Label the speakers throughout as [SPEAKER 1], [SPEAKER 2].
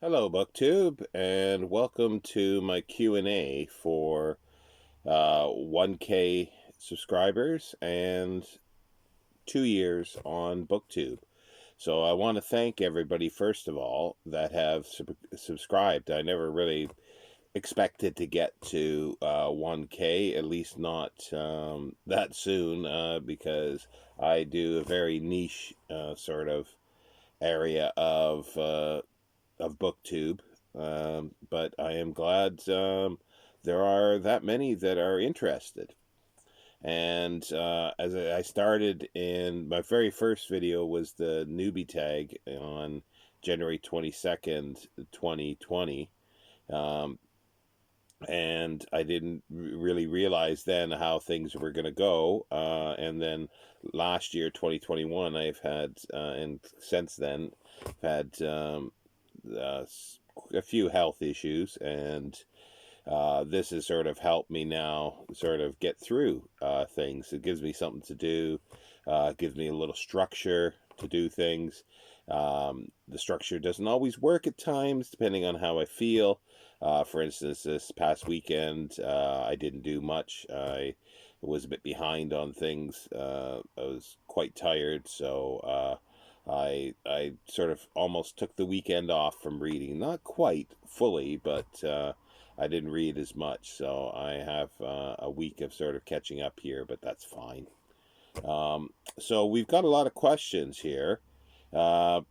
[SPEAKER 1] Hello, BookTube, and welcome to my Q&A for 1K subscribers and 2 years on BookTube. So I want to thank everybody, first of all, that have subscribed. I never really expected to get to 1K, at least not that soon, because I do a very niche sort of area of BookTube, but I am glad there are that many that are interested. And as I started in my very first video was the newbie tag on January 22nd, 2020. Um, and I didn't really realize then how things were going to go. And then last year, 2021, I've had, and since then, had uh, a few health issues, and this has sort of helped me now sort of get through things. It gives me something to do, gives me a little structure to do things. The structure doesn't always work at times, depending on how I feel. For instance, this past weekend, I didn't do much. I was a bit behind on things. I was quite tired, so I sort of almost took the weekend off from reading. Not quite fully, but I didn't read as much. So I have a week of sort of catching up here, but that's fine. So we've got a lot of questions here. Uh,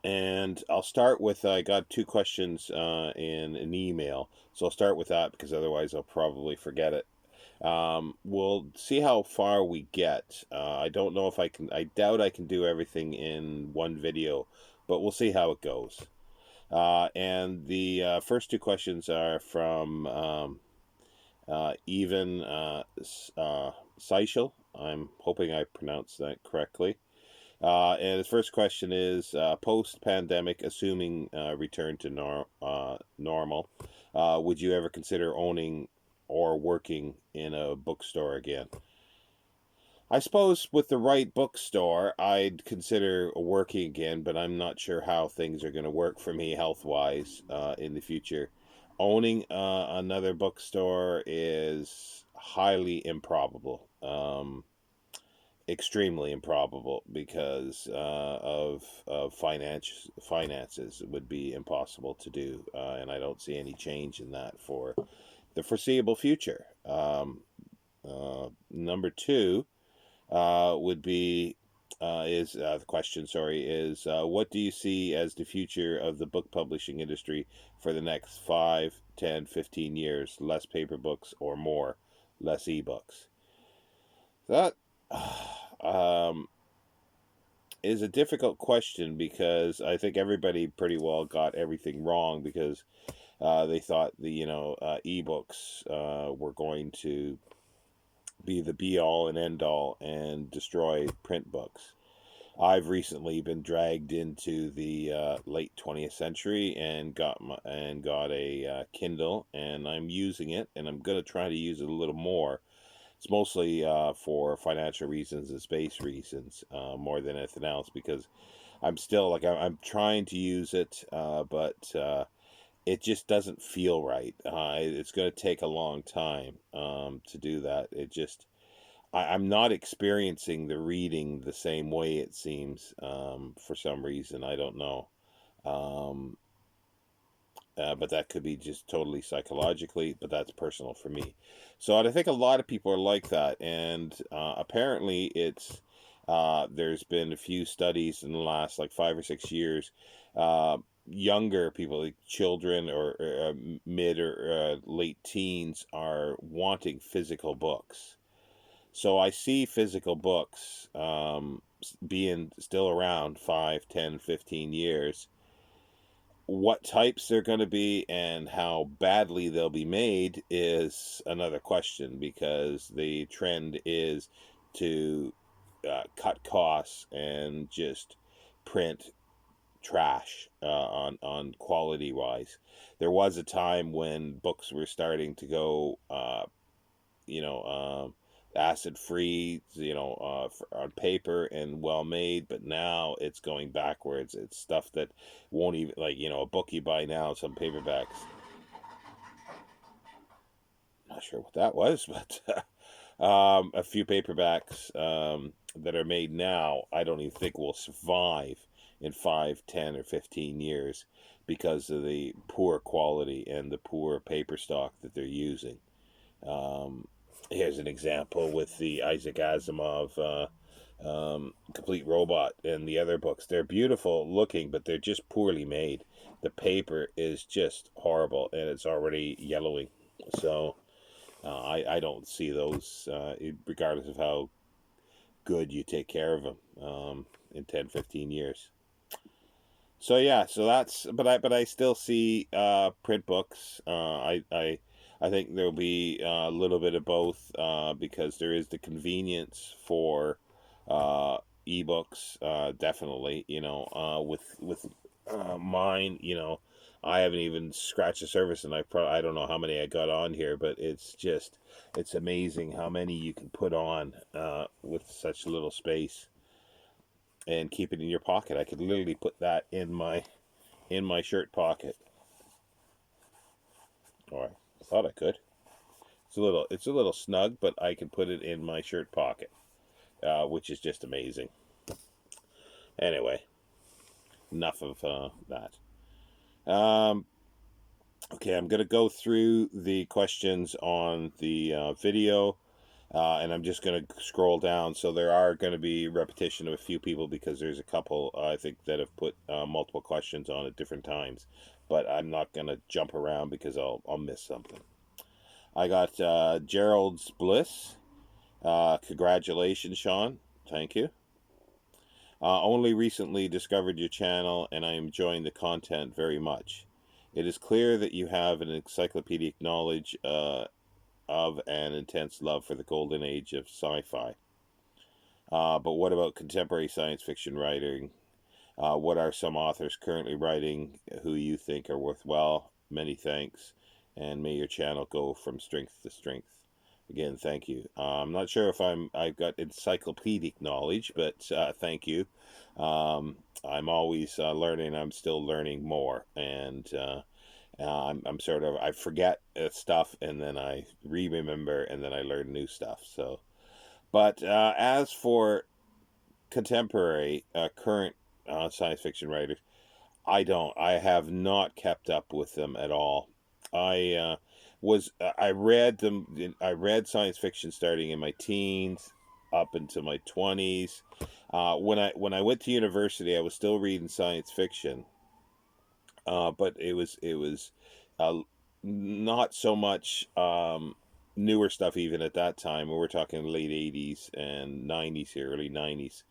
[SPEAKER 1] and I'll start with I got two questions in an email. So I'll start with that because otherwise I'll probably forget it. We'll see how far we get. I don't know if I can, I doubt I can do everything in one video, but we'll see how it goes. And the first two questions are from Even Seichel. I'm hoping I pronounced that correctly. And his first question is post-pandemic, assuming return to normal, would you ever consider owning or working in a bookstore again? I suppose with the right bookstore, I'd consider working again, but I'm not sure how things are going to work for me health-wise in the future. Owning another bookstore is highly improbable. Extremely improbable because of finances. It would be impossible to do, and I don't see any change in that for the foreseeable future. Number two would be is the question, sorry, is what do you see as the future of the book publishing industry for the next 5, 10, 15 years? Less paper books or more, less ebooks? That um, is a difficult question because I think everybody pretty well got everything wrong because they thought the ebooks were going to be the be all and end all and destroy print books. I've recently been dragged into the late 20th century and got a Kindle, and I'm using it, and I'm gonna try to use it a little more. It's mostly for financial reasons and space reasons, more than anything else, because I'm still like I'm trying to use it, but it just doesn't feel right. It's going to take a long time to do that. I'm not experiencing the reading the same way, it seems, for some reason. I don't know. Um, but that could be just totally psychologically, but that's personal for me. So I think a lot of people are like that, and apparently there's been a few studies in the last like 5 or 6 years. Younger people, like children or mid or late teens, are wanting physical books. So I see physical books being still around 5, 10, 15 years. What types they're going to be and how badly they'll be made is another question, because the trend is to cut costs and just print trash on quality wise. There was a time when books were starting to go, you know, acid-free, on paper and well made, but now it's going backwards. It's stuff that won't even, like, a book you buy now, some paperbacks. Not sure what that was, but a few paperbacks that are made now, I don't even think will survive in 5, 10, or 15 years because of the poor quality and the poor paper stock that they're using. Here's an example with the Isaac Asimov Complete Robot and the other books. They're beautiful looking, but they're just poorly made. The paper is just horrible, and it's already yellowing. So I don't see those, regardless of how good you take care of them, in 10, 15 years. So yeah, so that's, but I still see print books. I think there'll be a little bit of both, because there is the convenience for ebooks, definitely. With mine, I haven't even scratched the surface, and I don't know how many I got on here, but it's amazing how many you can put on with such little space and keep it in your pocket. I could literally put that in my shirt pocket. Or I thought I could. It's a little snug, but I can put it in my shirt pocket, which is just amazing. Anyway, enough of that. Okay, I'm gonna go through the questions on the video. And I'm just going to scroll down. So there are going to be repetition of a few people because there's a couple, I think, that have put multiple questions on at different times. But I'm not going to jump around because I'll miss something. I got Gerald's Bliss. Congratulations, Sean. Thank you. Only recently discovered your channel, and I am enjoying the content very much. It is clear that you have an encyclopedic knowledge of an intense love for the golden age of sci-fi. But what about contemporary science fiction writing? What are some authors currently writing who you think are worthwhile? Many thanks, and may your channel go from strength to strength. Again, thank you. I'm not sure if I've got encyclopedic knowledge, but thank you. I'm always learning. I'm still learning more, and I'm sort of, I forget stuff, and then I remember, and then I learn new stuff. So, but as for contemporary, current science fiction writers, I have not kept up with them at all. I read them. I read science fiction starting in my teens up into my 20s. When I went to university, I was still reading science fiction, but it was uh, not so much newer stuff even at that time. We were talking late 80s and 90s here, early 90s.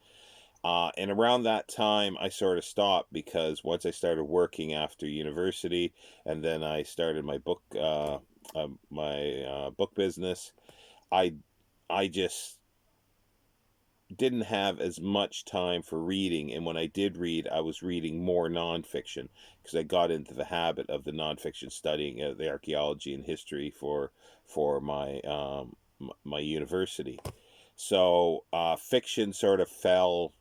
[SPEAKER 1] And around that time, I sort of stopped because once I started working after university, and then I started my book business, I I just didn't have as much time for reading, and when I did read, I was reading more nonfiction because I got into the habit of the nonfiction studying the archaeology and history for my university. So fiction sort of fell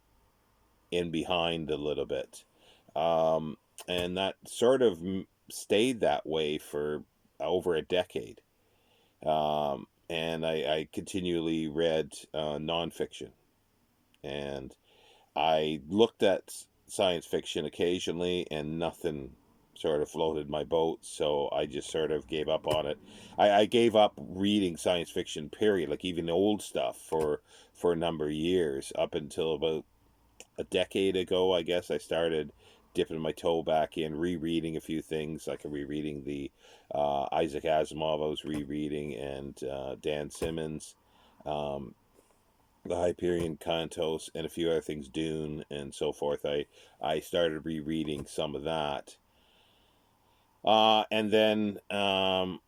[SPEAKER 1] in behind a little bit, um, and that sort of stayed that way for over a decade. And I continually read nonfiction, and I looked at science fiction occasionally, and nothing sort of floated my boat, so I just sort of gave up on it. I gave up reading science fiction, period, like even old stuff, for a number of years, up until about a decade ago, I guess. I started dipping my toe back in, rereading a few things, like rereading the Isaac Asimov I was rereading, and Dan Simmons, um, the Hyperion Cantos, and a few other things, Dune, and so forth. I started rereading some of that. And then a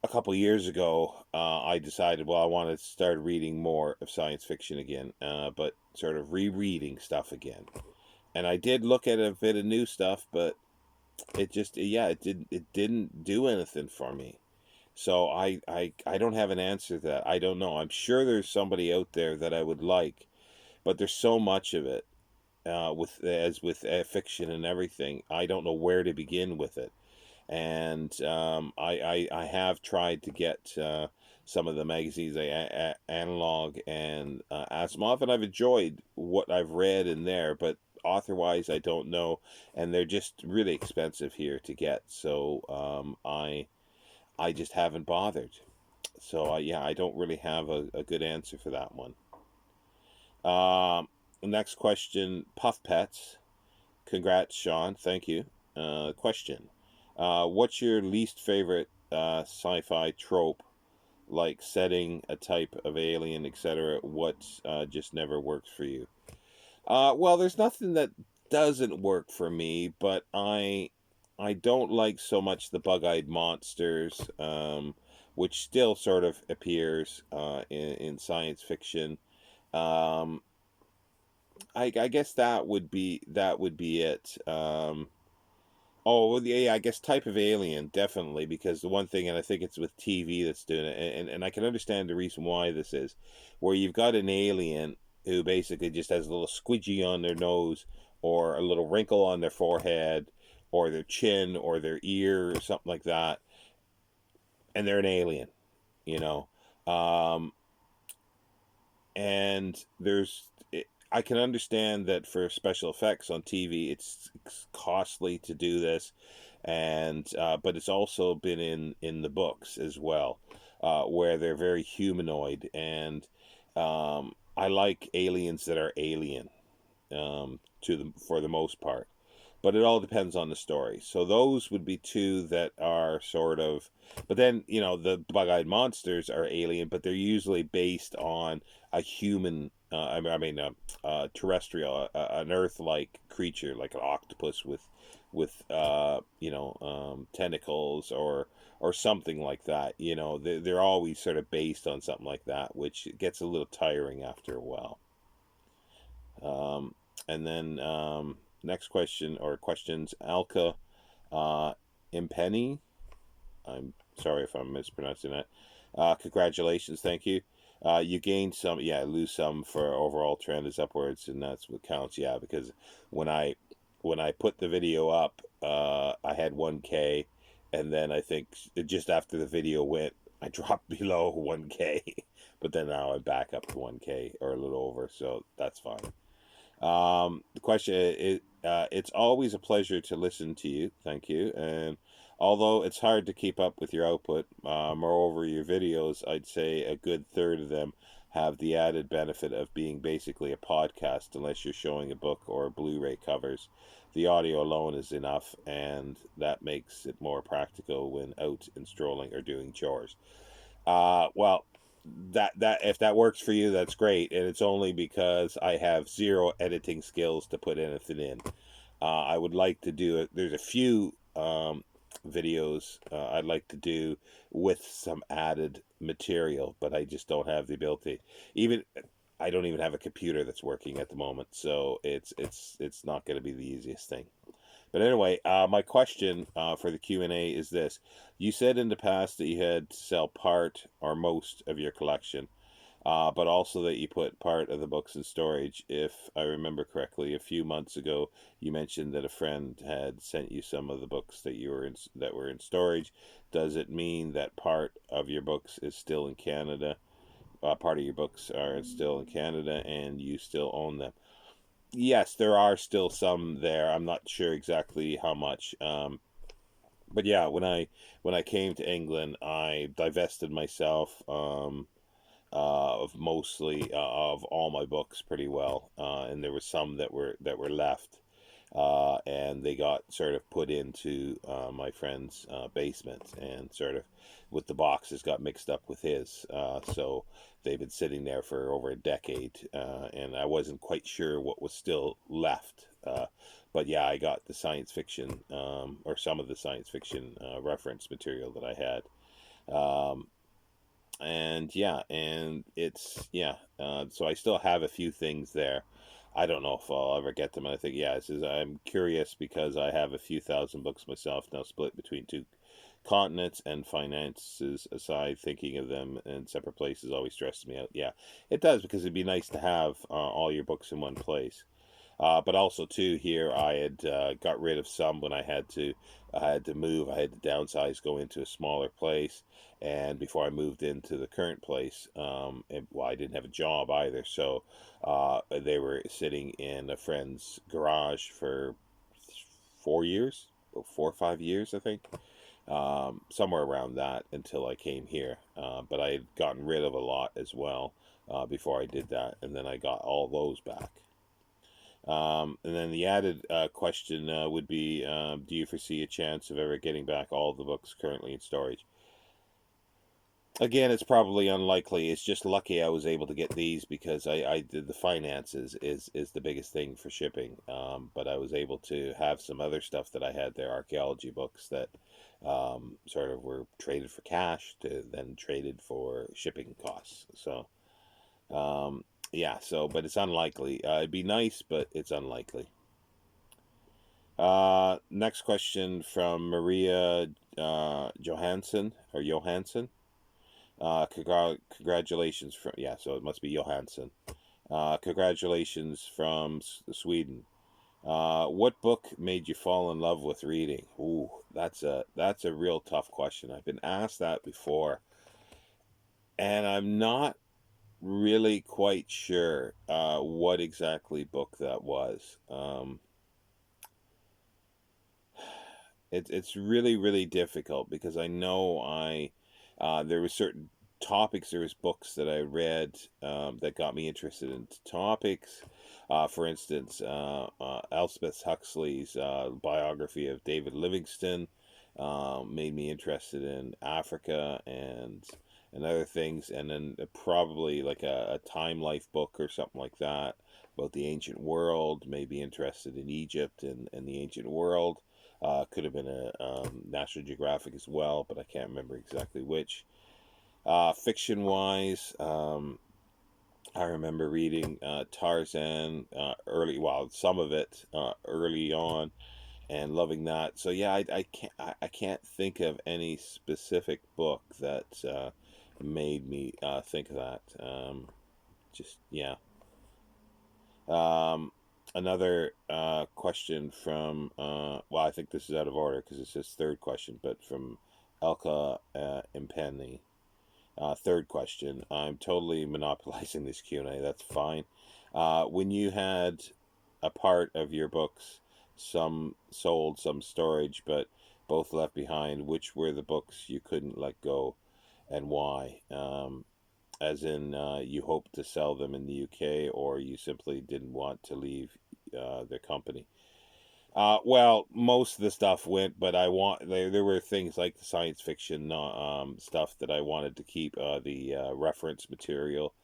[SPEAKER 1] couple years ago, I decided, well, I want to start reading more of science fiction again, but sort of rereading stuff again. And I did look at a bit of new stuff, but it just, yeah, it didn't do anything for me. So I don't have an answer to that. I don't know. I'm sure there's somebody out there that I would like, but there's so much of it, with fiction and everything. I don't know where to begin with it. And I have tried to get some of the magazines, Analog and Asimov, and I've enjoyed what I've read in there, but author-wise, I don't know, and they're just really expensive here to get. So I just haven't bothered. So yeah, I don't really have a good answer for that one. Next question, Puff Pets. Congrats, Sean. Thank you. Question. What's your least favorite sci-fi trope, like setting, a type of alien, etc.? What just never works for you? Well, there's nothing that doesn't work for me, but I don't like so much the bug-eyed monsters, which still sort of appears in science fiction. Um, I guess that would be it. Oh, well, yeah, I guess type of alien, definitely, because the one thing, and I think it's with TV that's doing it, and I can understand the reason why this is, where you've got an alien who basically just has a little squidgy on their nose, or a little wrinkle on their forehead, or their chin, or their ear, or something like that, and they're an alien, you know. Um, and I can understand that for special effects on TV, it's costly to do this, and but it's also been in the books as well, where they're very humanoid, and I like aliens that are alien, to them for the most part. But it all depends on the story. So those would be two that are sort of, but then the bug-eyed monsters are alien, but they're usually based on a human. Terrestrial, an Earth-like creature, like an octopus with tentacles or something like that. They're always sort of based on something like that, which gets a little tiring after a while. And then next question or questions, Alka Impenny. I'm sorry if I'm mispronouncing that. Congratulations, thank you. You gain some, yeah, lose some for overall trend is upwards, and that's what counts. Yeah, because when I when I put the video up, I had 1K, and then I think just after the video went, I dropped below 1K, but then now I'm back up to 1K or a little over, so that's fine. The question is, it's always a pleasure to listen to you. Thank you. And although it's hard to keep up with your output, moreover, your videos, I'd say a good third of them have the added benefit of being basically a podcast, unless you're showing a book or Blu-ray covers. The audio alone is enough, and that makes it more practical when out and strolling or doing chores. Well, that if that works for you, that's great, and it's only because I have zero editing skills to put anything in. I would like to do it. There's a few videos I'd like to do with some added material, but I just don't have the ability. Even I don't even have a computer that's working at the moment, so it's not going to be the easiest thing. But anyway, my question for the Q&A is this. You said in the past that you had to sell part or most of your collection, but also that you put part of the books in storage. If I remember correctly, a few months ago, you mentioned that a friend had sent you some of the books that were in storage. Does it mean that part of your books is still in Canada? Part of your books are still in Canada, and you still own them? Yes, there are still some there. I'm not sure exactly how much. But yeah, when I came to England, I divested myself of mostly of all my books pretty well, and there were some that were left, and they got sort of put into my friend's basement, and sort of with the boxes got mixed up with his. So they've been sitting there for over a decade, and I wasn't quite sure what was still left. But yeah, I got the science fiction, or some of the science fiction reference material that I had. And yeah, and it's, yeah, so I still have a few things there. I don't know if I'll ever get them. And I think, yeah, I'm curious because I have a few thousand books myself now, split between two continents and finances aside, thinking of them in separate places always stresses me out. Yeah, it does, because it'd be nice to have all your books in one place. But also too, here I had got rid of some when I had to move. I had to downsize, go into a smaller place, and before I moved into the current place, I didn't have a job either, so they were sitting in a friend's garage for 4 years, 4 or 5 years, I think, somewhere around that, until I came here. But I had gotten rid of a lot as well before I did that, and then I got all those back. And then the added question would be, do you foresee a chance of ever getting back all the books currently in storage? Again, it's probably unlikely. It's just lucky I was able to get these, because I did the finances is the biggest thing for shipping. But I was able to have some other stuff that I had there, archaeology books that sort of were traded for cash to then traded for shipping costs. So yeah, but it's unlikely. It'd be nice, but it's unlikely. Next question from Maria Johansson. Congratulations from, yeah, so it must be Johansson. Congratulations from Sweden. What book made you fall in love with reading? Ooh, that's a real tough question. I've been asked that before, and I'm not really quite sure what exactly book that was. It's really, really difficult, because I know there were certain topics, there was books that I read that got me interested in topics. For instance, Elspeth Huxley's biography of David Livingstone made me interested in Africa and other things. And then probably like a time life book or something like that about the ancient world made me interested in Egypt and the ancient world. Could have been a National Geographic as well, but I can't remember exactly which. Fiction-wise, I remember reading Tarzan some of it early on, and loving that. So yeah, I can't think of any specific book that made me think of that. Just yeah. Another question from, I think this is out of order because it's his third question, but from Elka Impenny. Third question. I'm totally monopolizing this Q&A. That's fine. When you had a part of your books, some sold, some storage, but both left behind, which were the books you couldn't let go, and why? As in, you hoped to sell them in the UK, or you simply didn't want to leave their company? Well, most of the stuff went, but there were things like the science fiction stuff that I wanted to keep, the reference material,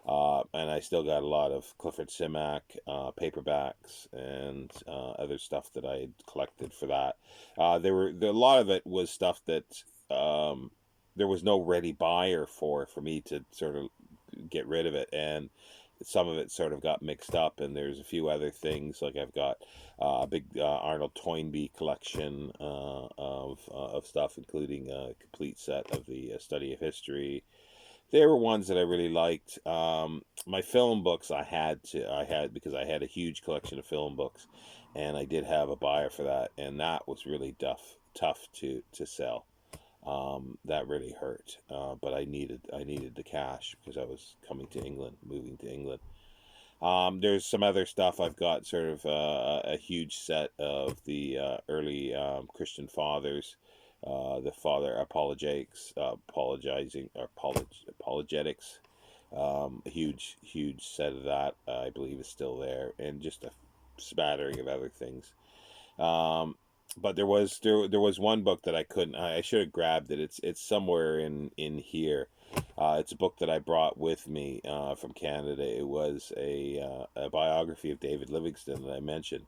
[SPEAKER 1] and I still got a lot of Clifford Simak paperbacks and other stuff that I had collected for that. A lot of it was stuff that there was no ready buyer for me to sort of get rid of it, and some of it sort of got mixed up, and there's a few other things, like I've got a big Arnold Toynbee collection of stuff, including a complete set of the study of history. There were ones that I really liked. My film books I had because I had a huge collection of film books, and I did have a buyer for that, and that was really tough to sell. That really hurt, but I needed the cash because I was moving to England. There's some other stuff I've got, sort of a huge set of the early Christian fathers, the father apologetics, a huge set of that, I believe, is still there, and just a smattering of other things. But there was one book that I couldn't. I should have grabbed it. It's somewhere in here. It's a book that I brought with me from Canada. It was a biography of David Livingstone that I mentioned,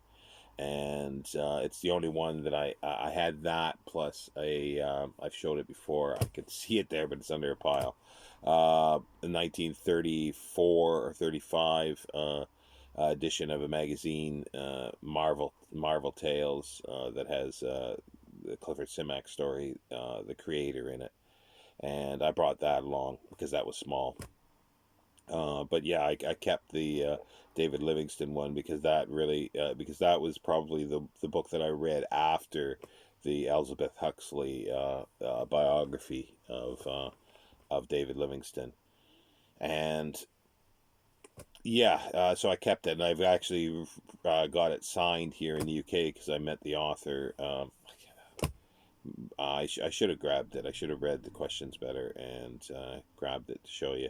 [SPEAKER 1] and it's the only one that I had. That plus I've showed it before. I could see it there, but it's under a pile. A 1934 or 35 edition of a magazine, Marvel Tales, that has the Clifford Simak story, the creator in it, and I brought that along because that was small. But yeah, I kept the David Livingston one because that really because that was probably the book that I read after the Elizabeth Huxley biography of David Livingston, and yeah, so I kept it, and I've actually got it signed here in the UK because I met the author. I should have grabbed it. I should have read the questions better and grabbed it to show you.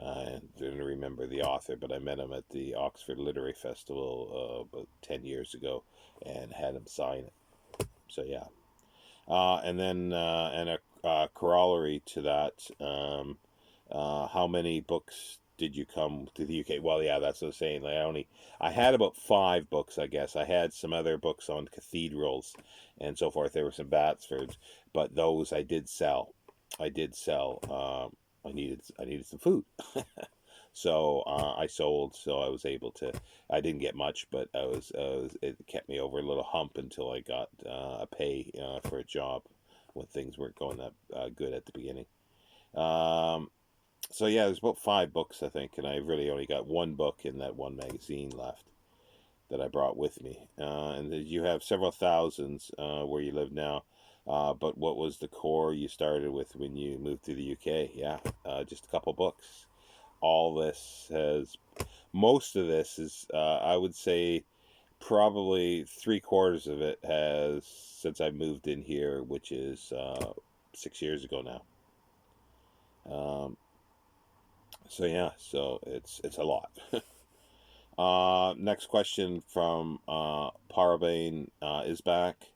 [SPEAKER 1] I didn't remember the author, but I met him at the Oxford Literary Festival about 10 years ago and had him sign it. So, yeah. And then, and a corollary to that, how many books did you come to the UK? Well, yeah, that's what I was saying. I had about 5 books, I guess. I had some other books on cathedrals and so forth. There were some Batsfords, but those I did sell. I did sell. I needed some food. So I sold, so I was able to. I didn't get much, but it kept me over a little hump until I got a pay for a job when things weren't going that good at the beginning. Um, so yeah, there's about 5 books I think, and I really only got one book in that one magazine left that I brought with me. And you have several thousands where you live now. But what was the core you started with when you moved to the UK? Yeah, just a couple books. All this has, most of this is, I would say, probably 3/4 of it has since I moved in here, which is 6 years ago now. Um, so yeah, so it's a lot. Next question from Parabane is back.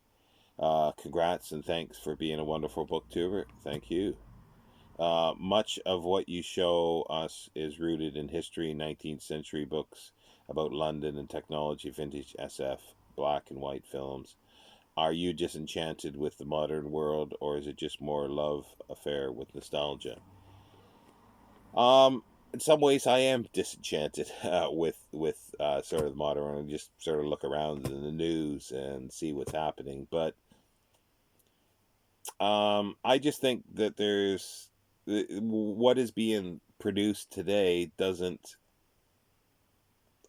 [SPEAKER 1] Congrats and thanks for being a wonderful booktuber. Thank you. Much of what you show us is rooted in history, 19th century books about London and technology, vintage SF, black and white films. Are you disenchanted with the modern world, or is it just more love affair with nostalgia? In some ways, I am disenchanted with sort of the modern world, and just sort of look around in the news and see what's happening. But I just think that there's what is being produced today doesn't,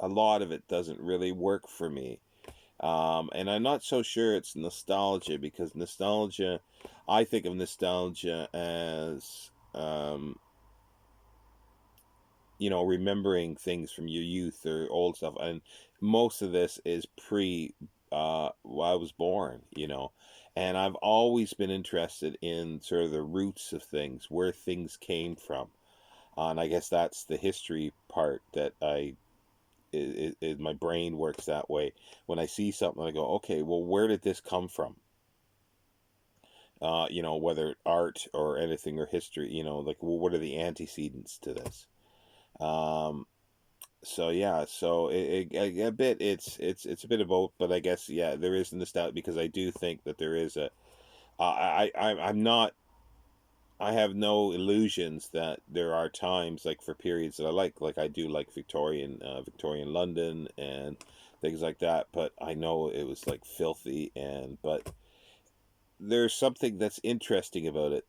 [SPEAKER 1] a lot of it doesn't really work for me. And I'm not so sure it's nostalgia, because nostalgia, I think of nostalgia as, remembering things from your youth or old stuff. And most of this is well, I was born, and I've always been interested in sort of the roots of things, where things came from. And I guess that's the history part that my brain works that way. When I see something, I go, okay, well, where did this come from? Whether art or anything or history, like, well, what are the antecedents to this? So yeah, so a bit, it's a bit of both, but I guess, yeah, there is nostalgia, because I do think that there is I'm not, I have no illusions that there are times, like, for periods that I like I do like Victorian London and things like that, but I know it was like filthy, but there's something that's interesting about it.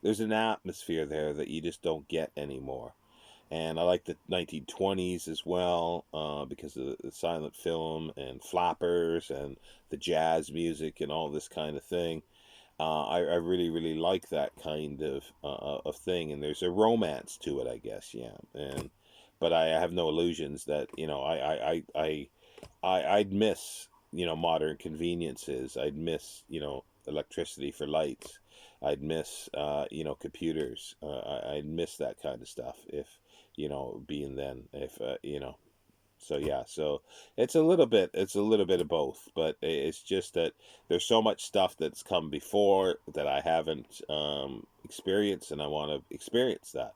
[SPEAKER 1] There's an atmosphere there that you just don't get anymore. And I like the 1920s as well, because of the silent film and flappers and the jazz music and all this kind of thing. I really, really like that kind of thing, and there's a romance to it, I guess, yeah. But I have no illusions that, I'd miss, modern conveniences. I'd miss, electricity for lights. I'd miss, computers. I'd miss that kind of stuff if, being then, if, so yeah, so it's a little bit of both, but it's just that there's so much stuff that's come before that I haven't experienced, and I want to experience that.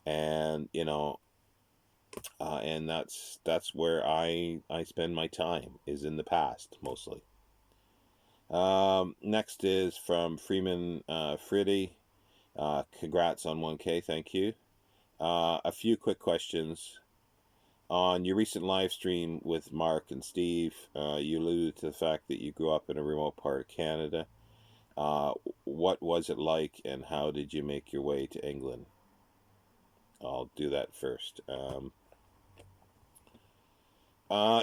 [SPEAKER 1] And and that's where I spend my time, is in the past mostly. Next is from Freeman Friddy. Congrats on 1K, thank you. A few quick questions. On your recent live stream with Mark and Steve, you alluded to the fact that you grew up in a remote part of Canada. Uh, what was it like, and how did you make your way to England? I'll do that first.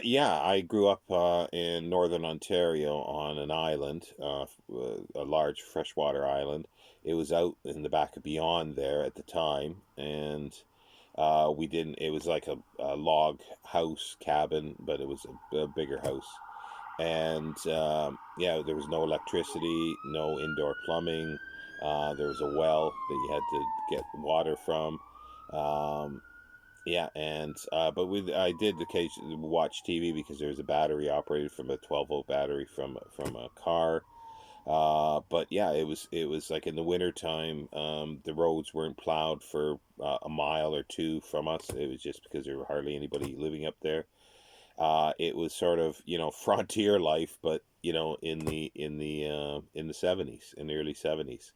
[SPEAKER 1] Yeah, I grew up in northern Ontario on an island, a large freshwater island. It was out in the back of Beyond there at the time, and we didn't. It was like a log house cabin, but it was a bigger house. And yeah, there was no electricity, no indoor plumbing. There was a well that you had to get water from. Um, yeah, and but I did occasionally watch TV because there was a battery operated from a 12-volt battery from a car. But yeah, it was like in the wintertime, the roads weren't plowed for a mile or two from us. It was just because there were hardly anybody living up there. It was sort of, frontier life, but in the 70s, in the early 70s.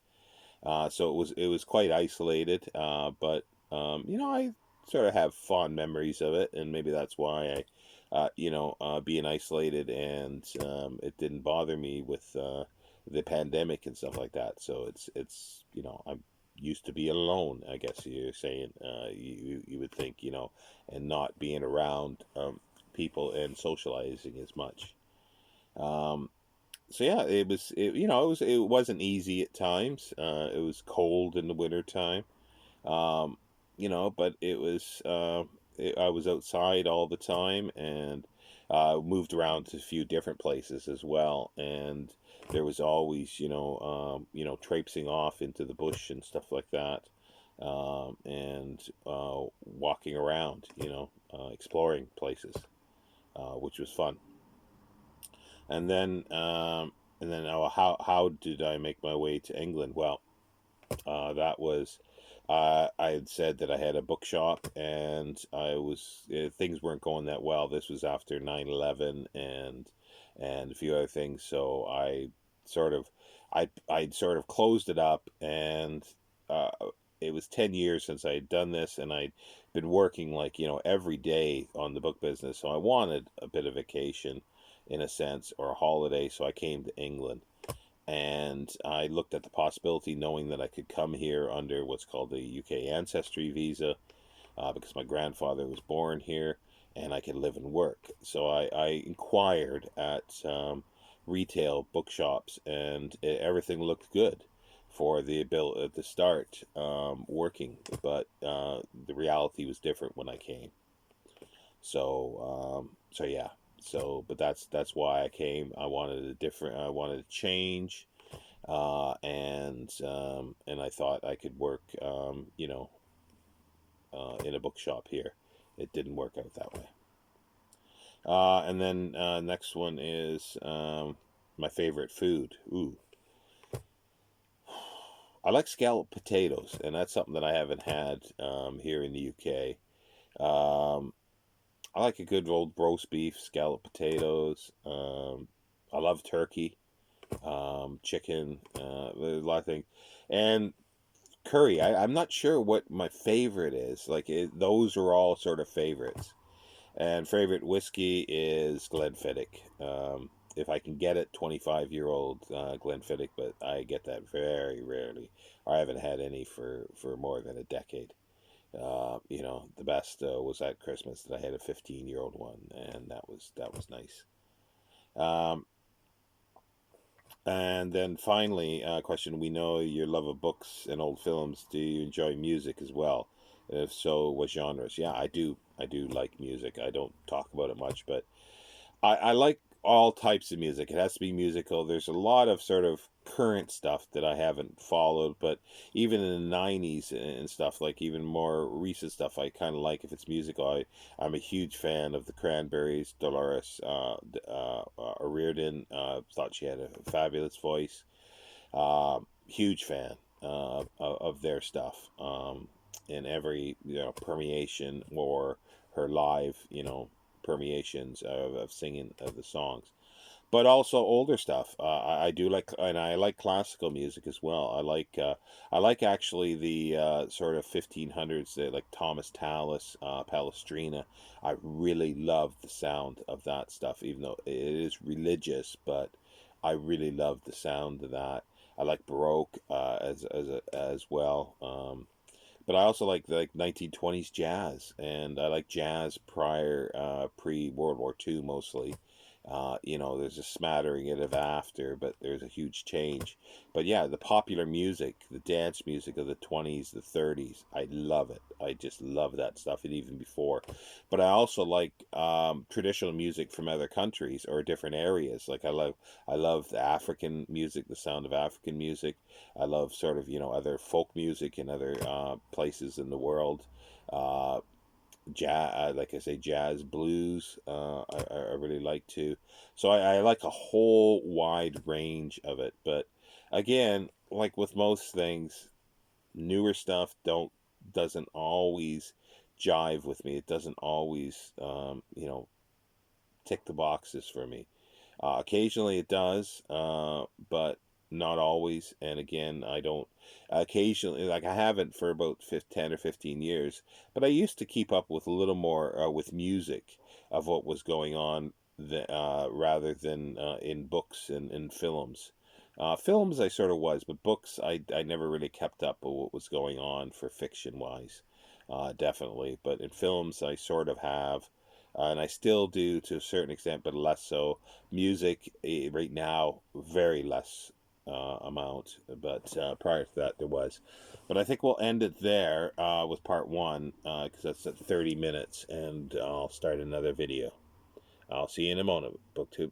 [SPEAKER 1] So it was quite isolated, but I sort of have fond memories of it, and maybe that's why being isolated, and it didn't bother me with the pandemic and stuff like that. So it's I'm used to be alone. I guess you're saying you would think, and not being around people and socializing as much. Um, so yeah, it wasn't easy at times. It was cold in the winter time. Um, but I was outside all the time, and moved around to a few different places as well. And there was always, traipsing off into the bush and stuff like that. And walking around, exploring places, which was fun. And then how did I make my way to England? Well, that was I had said that I had a bookshop, and things weren't going that well. This was after 9/11 and a few other things, so sort of I'd sort of closed it up, and uh, it was 10 years since I had done this, and I'd been working like every day on the book business, so I wanted a bit of vacation in a sense, or a holiday, so I came to England, and I looked at the possibility, knowing that I could come here under what's called the UK ancestry visa, because my grandfather was born here, and I could live and work. So I inquired at retail bookshops, and everything looked good for the ability to start working, but the reality was different when I came. So yeah. But that's why I came. I wanted a different. I wanted to change, and I thought I could work, in a bookshop here. It didn't work out that way. And then next one is my favorite food. Ooh, I like scalloped potatoes, and that's something that I haven't had here in the UK. Um, I like a good old roast beef, scalloped potatoes. I love turkey, chicken, a lot of things, and curry. I'm not sure what my favorite is. Those are all sort of favorites. And favorite whiskey is Glenfiddich. If I can get it, 25-year-old Glenfiddich, but I get that very rarely. I haven't had any for more than a decade. The best was at Christmas that I had a 15-year-old one, and that was nice. Um, and then finally, question: we know your love of books and old films. Do you enjoy music as well? If so, what genres? Yeah, I do. I do like music. I don't talk about it much, but I like all types of music. It has to be musical. There's a lot of sort of current stuff that I haven't followed, but even in the 90s and stuff, like even more recent stuff, I kind of like if it's musical. I'm a huge fan of the Cranberries, Dolores O'Riordan. Thought she had a fabulous voice. Huge fan of their stuff, in every permeation, or her live permeations of singing of the songs. but also older stuff. I do like, and I like classical music as well. I like actually the sort of 1500s, like Thomas Tallis, Palestrina. I really love the sound of that stuff, even though it is religious, but I really love the sound of that. I like Baroque as well. But I also like the 1920s jazz, and I like jazz pre World War II mostly. There's a smattering of after, but there's a huge change. But yeah, the popular music, the dance music of the 20s, the 30s, I love it. I just love that stuff, and even before. But I also like traditional music from other countries or different areas. Like I love the African music, the sound of African music. I love sort of other folk music in other places in the world. Uh, Jazz, like I say, jazz, blues. I really like to. So I like a whole wide range of it. But again, like with most things, newer stuff doesn't always jive with me. It doesn't always tick the boxes for me. Occasionally it does, but not always. And again, I don't. Occasionally, like I haven't for about 10 or 15 years, but I used to keep up with a little more with music of what was going on, rather than in books and in films. Films I sort of was, but books I never really kept up with what was going on for fiction wise, definitely. But in films I sort of have, and I still do to a certain extent, but less so. Music right now, very less amount, but prior to that there was. But I think we'll end it there with part one, because that's at 30 minutes, and I'll start another video. I'll see you in a moment, BookTube.